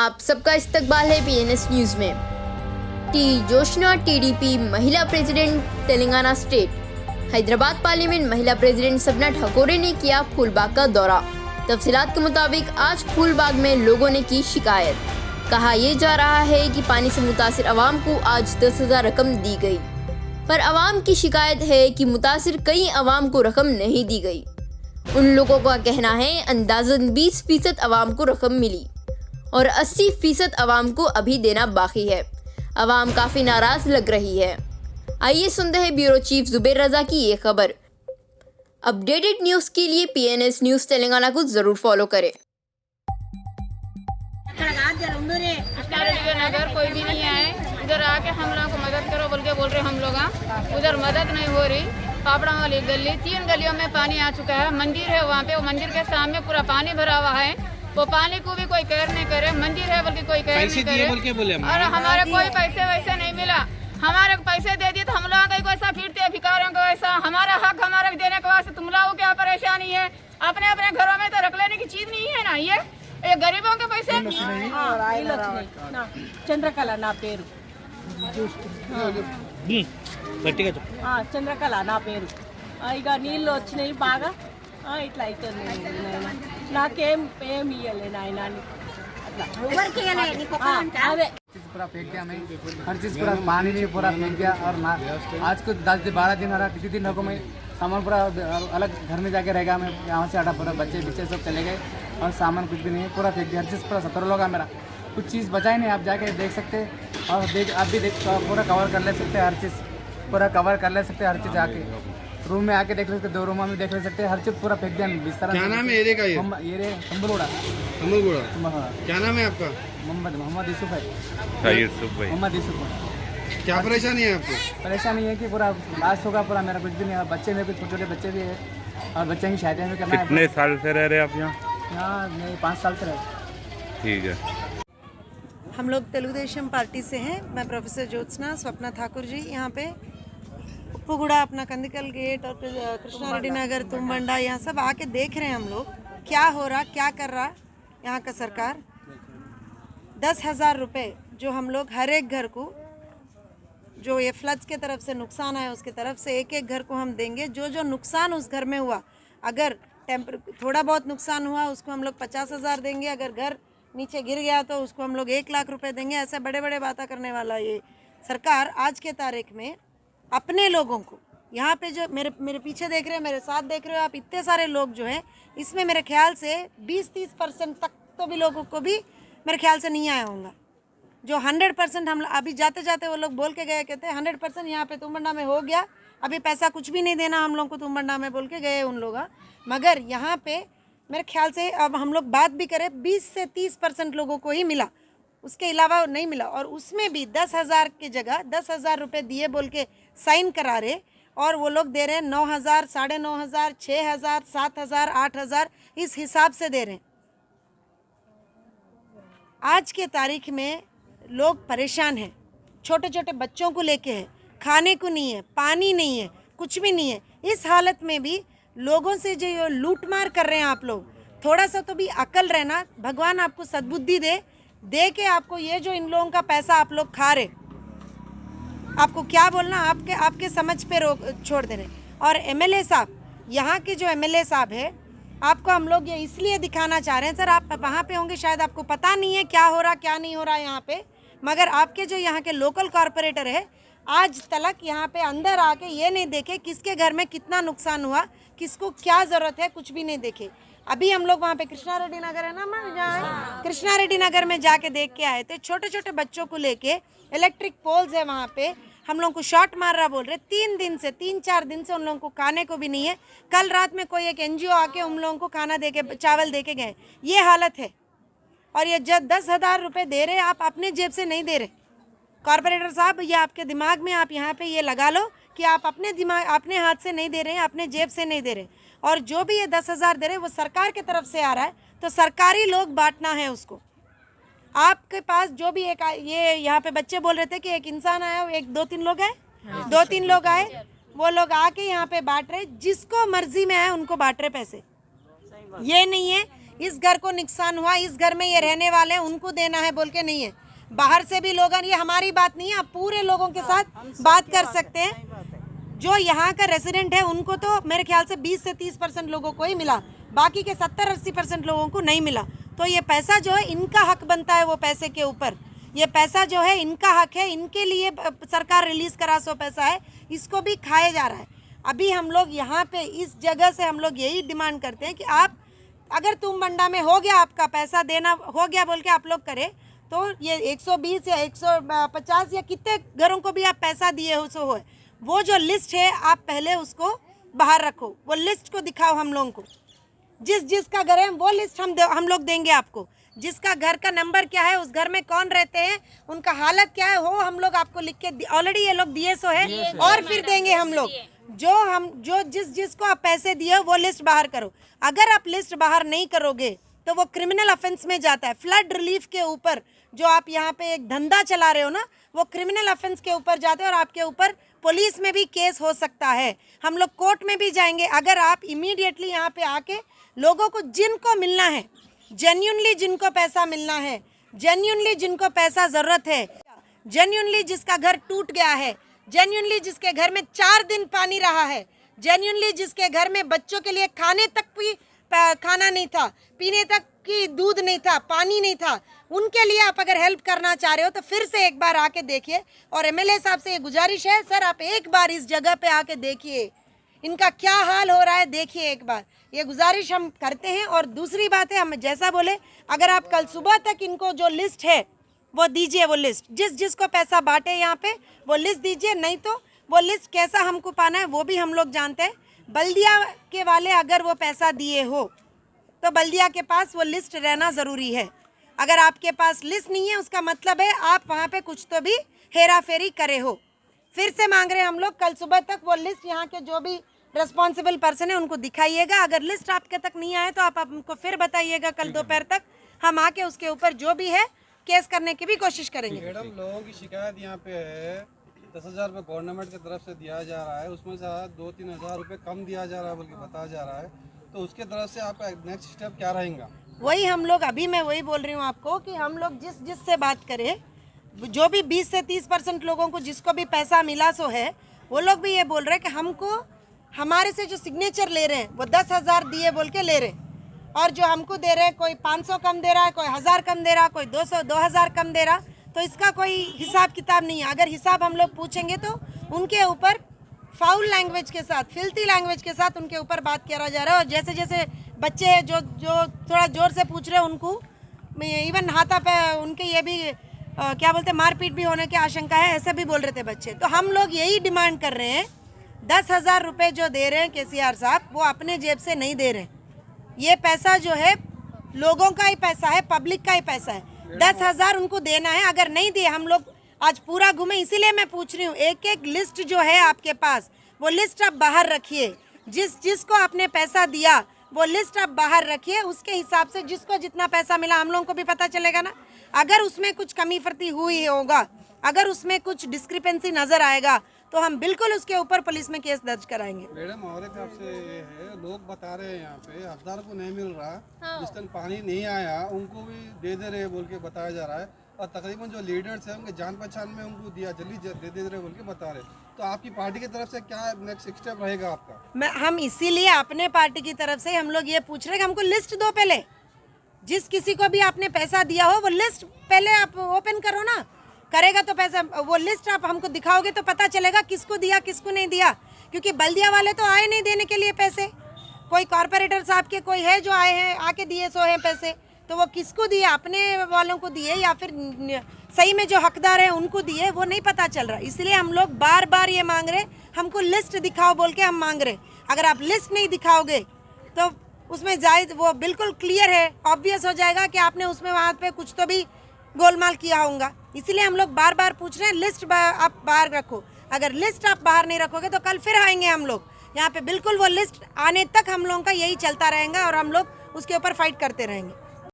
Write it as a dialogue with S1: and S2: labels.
S1: आप सबका इस्तकबाल है पीएनएस न्यूज में। टी जोशना टीडीपी महिला president Telangana state. Hyderabad parliament महिला प्रेसिडेंट सबना ठाकुर ने किया फूलबाग का दौरा। तफसीलात के मुताबिक आज फूलबाग में लोगों ने की शिकायत। कहा यह जा रहा है कि पानी से मुतासिर अवाम को आज 10,000 रकम दी गई, पर अवाम की शिकायत है कि मुतासिर कई अवाम को रकम नहीं दी गई। उन लोगों का कहना है अंदाजन 20% अवाम को रकम मिली और 80% अवाम को अभी देना बाकी है। अवाम काफ़ी नाराज़ लग रही है। आइए सुनते हैं ब्यूरो चीफ जुबैर रजा की ये खबर। अपडेटेड न्यूज़ के लिए पीएनएस न्यूज़ तेलंगाना को ज़रूर फॉलो करें।
S2: नगर कोई भी नहीं आए, इधर आके हम लोगों को मदद करो बोल रहे हम लोग, उधर मदद नहीं हो रही। पापड़ा वाली गली 3 गलियों में पानी आ चुका है। मंदिर है वहाँ पे, वो मंदिर के सामने पूरा पानी भरा हुआ है। वो पानी को भी कोई केयर नहीं करे। मंदिर है बल्कि कोई केयर नहीं करे। और हमारे कोई पैसे वैसे नहीं मिला। हमारे पैसे दे दिए तो हम लोगों को ऐसा फिरते भिखारियों को ऐसा। हमारा हक हमारे देने के वास्ते तुम लोगों को क्या परेशानी है? अपने अपने घरों में तो रख लेने की चीज नहीं है ना। ये गरीबों के पैसे
S3: చంద్రకళ నా పేరు చంద్రకళ నా పేరు ఇక నీళ్ళు వచ్చినాయి బాగా ఇట్లా అవుతుంది నాకేం ఇయ్యలే నాయన అదే
S4: पूरा फेंक दिया मैं हर चीज़ पूरा पानी भी पूरा फेंक दिया। और आज को 10-12 दिन हो रहा, किसी दिन को मैं सामान पूरा अलग घर में जाके रहेगा। मैं यहाँ से हटा, पूरा बच्चे सब चले गए और सामान कुछ भी नहीं है, पूरा फेंक दिया। हर चीज़ पूरा 17 लोग है मेरा, कुछ चीज़ बचा ही नहीं। आप जाके देख सकते और आप भी पूरा कवर कर ले सकते, हर चीज़ पूरा कवर कर ले सकते, हर चीज़ आके रूम में आके देख सकते, 2 रूम में देख ले सकते, हर चीज़ पूरा फेंक दिया। बिस्तर
S5: क्या नाम है एरिया का?
S4: ये कम्बलगुड़ा।
S5: क्या नाम है आपका?
S4: मोहम्मद यूसुफ है। मोहम्मद यूसुफ।
S5: क्या परेशानी है आपको?
S4: परेशानी है कि पूरा लास्ट होगा, पूरा मेरा कुछ भी नहीं है। बच्चे मेरे कुछ छोटे छोटे बच्चे भी है और बच्चे की शादियाँ भी करना है।
S6: कितने साल से रह रहे हैं आप यहाँ?
S4: यहाँ मैं 5 साल से रह।
S6: ठीक है।
S7: हम लोग तेलुगुदेशम पार्टी से हैं। मैं प्रोफेसर ज्योत्सना स्वप्ना ठाकुर जी यहाँ पे उप्पुगुड़ा, अपना कंदिकल गेट और कृष्णा रेड्डी नगर, तुम्बंडा, यहाँ सब आके देख रहे हैं हम लोग क्या हो रहा, क्या कर रहा यहाँ का सरकार। 10,000 रुपये जो हम लोग हर एक घर को, जो ये फ्लड्स के तरफ से नुकसान आया उसके तरफ से एक एक घर को हम देंगे। जो नुकसान उस घर में हुआ, अगर थोड़ा बहुत नुकसान हुआ उसको हम लोग 50,000 देंगे। अगर घर नीचे गिर गया तो उसको हम लोग 1 लाख रुपए देंगे। ऐसे बड़े बड़े बातें करने वाला ये सरकार आज के तारीख में अपने लोगों को, यहाँ पे जो मेरे पीछे देख रहे हैं, मेरे साथ देख रहे हो आप, इतने सारे लोग जो हैं, इसमें मेरे ख्याल से 20-30% तक तो भी लोगों को भी मेरे ख्याल से नहीं आया होगा। जो 100% हम अभी जाते जाते वो लोग बोल के गए, कहते हैं 100% यहाँ पे तुम्बंडा में हो गया, अभी पैसा कुछ भी नहीं देना हम लोग को तुम्बंडा में, बोल के गए उन लोग। मगर यहाँ पे मेरे ख्याल से अब हम लोग बात भी करें 20 से 30% लोगों को ही मिला, उसके अलावा नहीं मिला। और उसमें भी 10,000 की जगह 10,000 रुपये दिए बोल के साइन करा रहे, और वो लोग दे रहे हैं 9,000, 9,500, 6,000, 7,000, 8,000, इस हिसाब से दे रहे हैं। आज के तारीख में लोग परेशान हैं, छोटे छोटे बच्चों को लेके हैं, खाने को नहीं है, पानी नहीं है, कुछ भी नहीं है। इस हालत में भी लोगों से जो लूटमार कर रहे हैं आप लोग, थोड़ा सा तो भी अकल रहना। भगवान आपको सद्बुद्धि दे के आपको ये जो इन लोगों का पैसा आप लोग खा रहे, आपको क्या बोलना, आपके समझ पे छोड़ दे रहे। और एमएलए साहब, यहाँ के जो एमएलए साहब है, आपको हम लोग ये इसलिए दिखाना चाह रहे हैं सर, आप वहाँ पे होंगे, शायद आपको पता नहीं है क्या हो रहा क्या नहीं हो रहा यहाँ पे, मगर आपके जो यहाँ के लोकल कॉरपोरेटर है, आज तक यहाँ पे अंदर आके ये नहीं देखे किसके घर में कितना नुकसान हुआ, किसको क्या ज़रूरत है, कुछ भी नहीं देखे। अभी हम लोग वहाँ पे कृष्णा रेड्डी नगर है ना, मैं जहाँ कृष्णा रेड्डी नगर में जाके देख के आए थे। छोटे छोटे बच्चों को लेके इलेक्ट्रिक पोल्स है वहाँ पे, हम लोगों को शॉट मार रहा बोल रहे। 3-4 दिन से उन लोगों को खाने को भी नहीं है। कल रात में कोई एक एनजीओ आके उन लोगों को खाना दे के, चावल दे के गए। ये हालत है। और ये जब 10,000 रुपये दे रहे, आप अपने जेब से नहीं दे रहे। कॉरपोरेटर साहब, ये आपके दिमाग में आप यहाँ पे ये लगा लो कि आप अपने हाथ से नहीं दे रहे हैं, अपने जेब से नहीं दे रहे। और जो भी ये 10,000 दे रहे वो सरकार की तरफ से आ रहा है, तो सरकारी लोग बांटना है उसको। आपके पास जो भी एक ये यहाँ पे बच्चे बोल रहे थे कि एक इंसान आया, 2-3 लोग आए, 2-3 लोग आए, वो लोग आके यहाँ पे बांट रहे, जिसको मर्जी में आए उनको बांट रहे पैसे। ये नहीं है इस घर को नुकसान हुआ, इस घर में ये रहने वाले हैं, उनको देना है बोल के नहीं है। बाहर से भी लोग, ये हमारी बात नहीं है, आप पूरे लोगों के साथ बात कर सकते हैं। जो यहाँ का रेसिडेंट है उनको तो मेरे ख्याल से 20 से 30% लोगों को ही मिला, बाकी के 70-80% लोगों को नहीं मिला। तो ये पैसा जो है इनका हक बनता है, वो पैसे के ऊपर ये पैसा जो है इनका हक है, इनके लिए सरकार रिलीज़ करा सो पैसा है, इसको भी खाया जा रहा है। अभी हम लोग यहाँ पे इस जगह से हम लोग यही डिमांड करते हैं कि आप अगर तुमबंडा में हो गया, आपका पैसा देना हो गया बोल के आप लोग करें, तो ये 120 या 150 या कितने घरों को भी आप पैसा दिए हो सो हो, वो जो लिस्ट है आप पहले उसको बाहर रखो, वो लिस्ट को दिखाओ हम लोगों को। जिसका घर है वो लिस्ट हम लोग देंगे आपको, जिसका घर का नंबर क्या है, उस घर में कौन रहते हैं, उनका हालत क्या है, वो हम लोग आपको लिख के ऑलरेडी ये लोग दिए सो है, और फिर देंगे हम लोग। जो जिसको आप पैसे दिए वो लिस्ट बाहर करो। अगर आप लिस्ट बाहर नहीं करोगे तो वो क्रिमिनल ऑफेंस में जाता है। फ्लड रिलीफ के ऊपर जो आप यहाँ पे एक धंधा चला रहे हो ना, वो क्रिमिनल ऑफेंस के ऊपर जाते हैं और आपके ऊपर पुलिस में भी केस हो सकता है, हम लोग कोर्ट में भी जाएंगे। अगर आप इमीडिएटली यहाँ पे आके लोगों को जिनको मिलना है, जेन्युइनली जिनको पैसा मिलना है, जेन्युइनली जिनको पैसा ज़रूरत है, जेन्युइनली जिसका घर टूट गया है, जेन्युइनली जिसके घर में 4 दिन पानी रहा है, जेन्युइनली जिसके घर में बच्चों के लिए खाने तक भी खाना नहीं था, पीने तक की दूध नहीं था, पानी नहीं था, उनके लिए आप अगर हेल्प करना चाह रहे हो तो फिर से एक बार आके देखिए। और एमएलए साहब से ये गुजारिश है, सर आप एक बार इस जगह पे आके देखिए, इनका क्या हाल हो रहा है, देखिए एक बार, ये गुजारिश हम करते हैं। और दूसरी बात है, हम जैसा बोले, अगर आप कल सुबह तक इनको जो लिस्ट है वो दीजिए, वो लिस्ट जिसको पैसा बांटे यहाँ पे वो लिस्ट दीजिए, नहीं तो वो लिस्ट कैसा हमको पाना है वो भी हम लोग जानते हैं। बल्दिया के वाले अगर वो पैसा दिए हो तो बल्दिया के पास वो लिस्ट रहना ज़रूरी है। अगर आपके पास लिस्ट नहीं है उसका मतलब है आप वहाँ पे कुछ तो भी हेरा फेरी करे हो। फिर से मांग रहे हैं हम लोग, कल सुबह तक वो लिस्ट यहाँ के जो भी रिस्पॉन्सिबल पर्सन है उनको दिखाइएगा। अगर लिस्ट आपके तक नहीं आए तो आप हमको फिर बताइएगा, कल दोपहर तक हम आके उसके ऊपर जो भी है केस करने की भी कोशिश करेंगे।
S5: मैडम, लोगों की शिकायत यहाँ पे है 10,000 रुपये गवर्नमेंट की तरफ से दिया जा रहा है, उसमें से 2-3 हज़ार रुपये कम दिया जा रहा है बल्कि बताया जा रहा है, तो उसके तरफ से आपका नेक्स्ट स्टेप क्या रहेगा? वही
S7: हम लोग अभी मैं वही बोल रही हूँ आपको कि हम लोग जिससे बात करें, जो भी 20 से 30% लोगों को जिसको भी पैसा मिला सो है, वो लोग भी ये बोल रहे हैं कि हमको हमारे से जो सिग्नेचर ले रहे हैं वो 10,000 दिए बोल के ले रहे हैं, और जो हमको दे रहे हैं कोई 500 कम दे रहा है, कोई 1000 कम दे रहा है, कोई 2,000 कम दे रहा, तो इसका कोई हिसाब किताब नहीं है। अगर हिसाब हम लोग पूछेंगे तो उनके ऊपर फाउल लैंग्वेज के साथ, फिल्थी लैंग्वेज के साथ उनके ऊपर बात किया जा रहा है। और जैसे जैसे बच्चे हैं जो थोड़ा जोर से पूछ रहे हैं, उनको इवन हाथा पे उनके ये भी क्या बोलते हैं, मारपीट भी होने की आशंका है, ऐसे भी बोल रहे थे बच्चे। तो हम लोग यही डिमांड कर रहे हैं, 10,000 रुपये जो दे रहे हैं केसीआर साहब, वो अपने जेब से नहीं दे रहे। ये पैसा जो है लोगों का ही पैसा है, पब्लिक का ही पैसा है, 10,000 उनको देना है। अगर नहीं दिए, हम लोग आज पूरा घूमे, इसीलिए मैं पूछ रही हूँ, एक लिस्ट जो है आपके पास, वो लिस्ट आप बाहर रखिए। जिसको आपने पैसा दिया वो लिस्ट आप बाहर रखिए, उसके हिसाब से जिसको जितना पैसा मिला हम लोगों को भी पता चलेगा ना। अगर उसमें कुछ कमी फर्ती हुई होगा, अगर उसमें कुछ डिस्क्रिपेंसी नज़र आएगा तो हम बिल्कुल उसके ऊपर पुलिस में केस दर्ज कराएंगे।
S5: मैडम, और एक आपसे ये है, लोग बता रहे हैं यहाँ पे हकदार को नहीं मिल रहा, जिस दिन पानी नहीं आया उनको भी दे रहे बोल के बताया जा रहा है, और तकरीबन जो लीडर्स हैं उनके जान पहचान में उनको दिया जल्दी दे रहे बोल के बता रहे। तो आपकी पार्टी की तरफ से क्या नेक्स्ट स्टेप रहेगा आपका? हम इसीलिए अपने पार्टी की तरफ से हम लोग ये पूछ रहे हैं कि हमको लिस्ट दो पहले, जिस किसी को भी आपने पैसा दिया हो वो लिस्ट पहले आप ओपन करो ना। करेगा तो पैसा, वो लिस्ट आप हमको दिखाओगे तो पता चलेगा किसको दिया किसको नहीं दिया, क्योंकि बल्दिया वाले तो आए नहीं देने के लिए पैसे। कोई कॉर्पोरेटर साहब के कोई है जो आए हैं, आके दिए सो हैं पैसे, तो वो किसको दिए, अपने वालों को दिए या फिर सही में जो हकदार है उनको दिए, वो नहीं पता चल रहा। इसलिए हम लोग बार बार ये मांग रहे, हमको लिस्ट दिखाओ बोल के हम मांग रहे। अगर आप लिस्ट नहीं दिखाओगे तो उसमें जायज़ वो बिल्कुल क्लियर है, ऑब्वियस हो जाएगा कि आपने उसमें वहाँ पे कुछ तो भी गोलमाल किया होगा। इसीलिए हम लोग बार बार पूछ रहे हैं, लिस्ट आप बाहर रखो। अगर लिस्ट आप बाहर नहीं रखोगे तो कल फिर आएंगे हम लोग यहाँ पे, बिल्कुल वो लिस्ट आने तक हम लोगों का यही चलता रहेगा और हम लोग उसके ऊपर फाइट करते रहेंगे।